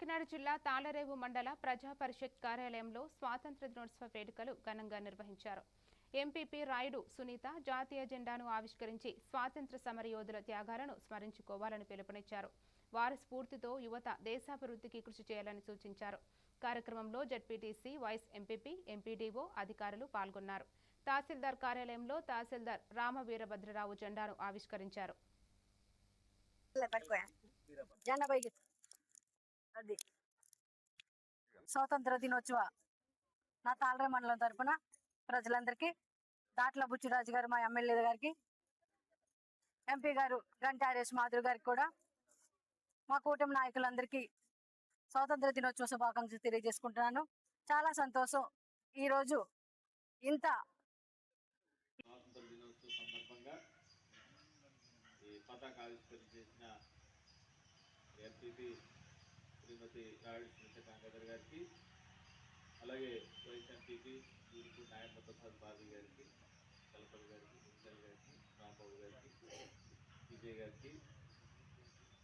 కాకినాడ జిల్లా తాళరేవు మండల ప్రజా పరిషత్ కార్యాలయంలో స్వాతంత్ర్య దినోత్సవ వేడుకలు ఘనంగా నిర్వహించారు. ఎంపీపీ రాయుడు సునీత జాతీయ జెండాను ఆవిష్కరించి స్వాతంత్ర్య సమరయోధుల త్యాగాలను స్మరించుకోవాలని పిలుపునిచ్చారు. వారి స్ఫూర్తితో యువత దేశాభివృద్ధికి కృషి చేయాలని సూచించారు. కార్యక్రమంలో జెడ్పీటీసీ, వైస్ ఎంపీపీ, ఎంపీడీఓ అధికారులు పాల్గొన్నారు. తహసీల్దార్ కార్యాలయంలో తహసీల్దార్ రామవీరభద్రరావు జెండాను ఆవిష్కరించారు. అది స్వాతంత్ర దినోత్సవ నా తాళరే మండలం తరపున ప్రజలందరికీ, దాట్ల బుచ్చిరాజు గారు మా ఎమ్మెల్యే గారికి, ఎంపీ గారు గంటి ఆర్ఎస్ మాధురి గారికి కూడా, మా కూటమి నాయకులందరికీ స్వాతంత్ర దినోత్సవ శుభాకాంక్షలు తెలియజేసుకుంటున్నాను. చాలా సంతోషం. ఈరోజు ఇంత స్వాతంత్ర దినోత్సవ సందర్భంగా ఈ పతాక ఆవిష్కరణ చేసిన ఎంపీపీ శ్రీమతి రాయుడు సునీత కాంగదర్ గారికి, అలాగే వైస్ ఎంపీపీ యూరిపూడి నారాయణ ప్రసాద్ బాబీ గారికి, కలపల్ గారికి, మున్సిపల్ గారికి, రాంబాబు గారికి, విజయ్ గారికి,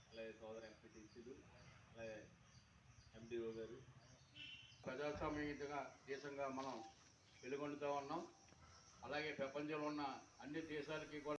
అలాగే సోదర ఎంపీటీసీలు, అలాగే ఎండిఓ గారు. ప్రజాస్వామ్య దేశంగా మనం వెలుగొందుతూ ఉన్నాం. అలాగే ప్రపంచంలో ఉన్న అన్ని దేశాలకి కూడా